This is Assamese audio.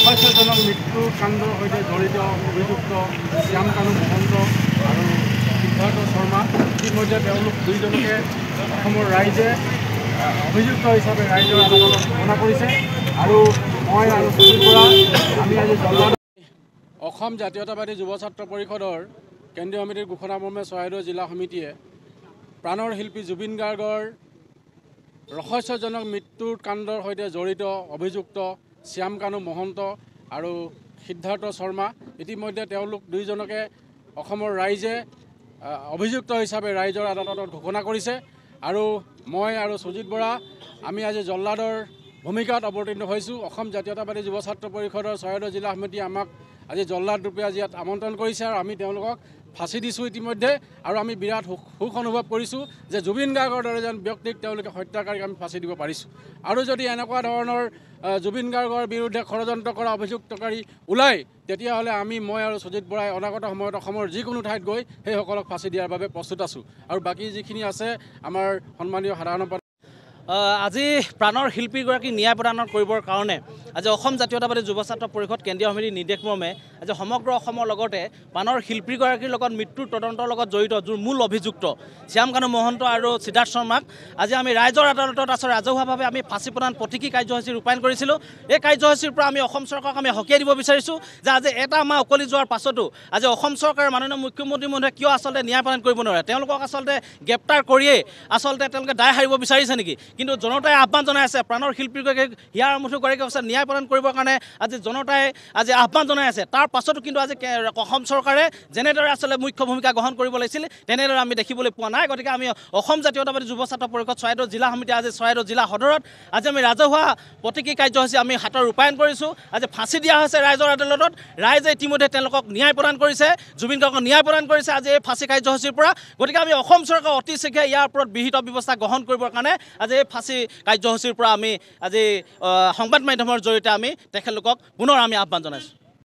ৰহস্যজনক মৃত্যুকাণ্ডৰ সৈতে জড়িত অভিযুক্ত শ্যাম কানু মহন্ত আৰু সিদ্ধাৰ্থ শৰ্মা ইতিমধ্যে তেওঁলোক দুইজনকে অসমৰ ৰাইজে অভিযুক্ত হিচাপে ৰাইজৰ আদালতত ঘোষণা কৰিছে আৰু মই আৰু সুজিত বৰা আমি আজি জল্লাদ অসম জাতীয়তাবাদী যুৱ ছাত্ৰ পৰিষদৰ কেন্দ্ৰীয় সমিতিৰ ঘোষণামৰ্মে চৰাইদেউ জিলা সমিতিয়ে প্ৰাণৰ শিল্পী জুবিন গাৰ্গৰ ৰহস্যজনক মৃত্যুৰ কাণ্ডৰ সৈতে জড়িত অভিযুক্ত শ্যাম কানু মহন্ত আৰু সিদ্ধাৰ্থ শৰ্মা ইতিমধ্যে তেওঁলোক দুইজনকে অসমৰ ৰাইজে অভিযুক্ত হিচাপে ৰাইজৰ আদালতত ঘোষণা কৰিছে আৰু মই আৰু সুজিত বৰা আমি আজি জল্লাদৰ ভূমিকাত অৱতীৰ্ণ হৈছোঁ। অসম জাতীয়তাবাদী যুৱ ছাত্ৰ পৰিষদৰ চৰাইদেউ জিলা সমিতিয়ে আমাক আজি জল্লাদ ৰূপে আজি ইয়াত আমন্ত্ৰণ কৰিছে আৰু আমি তেওঁলোকক ফাঁচি দিছোঁ ইতিমধ্যে আৰু আমি বিৰাট সুখ অনুভৱ কৰিছোঁ যে জুবিন গাৰ্গৰ দৰে যেন ব্যক্তিক তেওঁলোকে হত্যাকাৰীক আমি ফাঁচি দিব পাৰিছোঁ। আৰু যদি এনেকুৱা ধৰণৰ জুবিন গাৰ্গৰ বিৰুদ্ধে ষড়যন্ত্ৰ কৰা অভিযুক্তকাৰী ওলায় তেতিয়াহ'লে মই আৰু সুজিত বৰাই অনাগত সময়ত অসমৰ যিকোনো ঠাইত গৈ সেইসকলক ফাঁচি দিয়াৰ বাবে প্ৰস্তুত আছোঁ। আৰু বাকী যিখিনি আছে আমাৰ সন্মানীয় সাধাৰণ আজি প্ৰাণৰ শিল্পীগৰাকী ন্যায় প্ৰদান কৰিবৰ কাৰণে আজি অসম জাতীয়তাবাদী যুৱ ছাত্ৰ পৰিষদ কেন্দ্ৰীয় সমিতিৰ নিৰ্দেশমৰ্মে আজি সমগ্ৰ অসমৰ লগতে প্ৰাণৰ শিল্পীগৰাকীৰ লগত মৃত্যুৰ তদন্তৰ লগত জড়িত যোন মূল অভিযুক্ত শ্যাম কানু মহন্ত আৰু সিদ্ধাৰ্থ শৰ্মাক আজি আমি ৰাইজৰ আদালতত ৰাজহুৱাভাৱে আমি ফাঁচী প্ৰদান প্ৰতীকী কাৰ্যসূচী ৰূপায়ণ কৰিছিলোঁ। এই কাৰ্যসূচীৰ পৰা আমি অসম চৰকাৰক আমি সকীয়াই দিব বিচাৰিছোঁ যে আজি এটা মাহ উকলি যোৱাৰ পাছতো আজি অসম চৰকাৰৰ মাননীয় মুখ্যমন্ত্ৰী মহোদয়ে কিয় আচলতে ন্যায় প্ৰদান কৰিব নোৱাৰে। তেওঁলোকক আচলতে গ্ৰেপ্তাৰ কৰিয়েই আচলতে তেওঁলোকে দায় সাৰিব বিচাৰিছে নেকি? কিন্তু জনতাই আহ্বান জনাই আছে প্ৰাণৰ শিল্পীগৰাকীক হিয়াৰ মুঠুগৰাকীক আছে ন্যায় প্ৰদান কৰিবৰ কাৰণে আজি জনতাই আজি আহ্বান জনাই আছে। তাৰ পাছতো কিন্তু আজি অসম চৰকাৰে যেনেদৰে আচলতে মুখ্য ভূমিকা গ্ৰহণ কৰিব লাগিছিল তেনেদৰে আমি দেখিবলৈ পোৱা নাই। গতিকে আমি অসম জাতীয়তাবাদী যুৱ ছাত্ৰ পৰিষদ চৰাইদেউ জিলা সমিতি আজি চৰাইদেউ জিলা সদৰত আজি আমি ৰাজহুৱা প্ৰতীকী কাৰ্যসূচী আমি হাতত ৰূপায়ণ কৰিছোঁ। আজি ফাঁচি দিয়া হৈছে ৰাইজৰ আদালতত। ৰাইজে ইতিমধ্যে তেওঁলোকক ন্যায় প্ৰদান কৰিছে, জুবিন গাৰ্গক ন্যায় প্ৰদান কৰিছে আজি এই ফাঁচী কাৰ্যসূচীৰ পৰা। গতিকে আমি অসম চৰকাৰ অতি শীঘ্ৰে ইয়াৰ ওপৰত বিহিত ব্যৱস্থা গ্ৰহণ কৰিবৰ কাৰণে আজি এই ফাঁচী কাৰ্যসূচীৰ পৰা আমি আজি সংবাদ মাধ্যমৰ জৰিয়তে আমি তেখেতলোকক পুনৰ আমি আহ্বান জনাইছোঁ।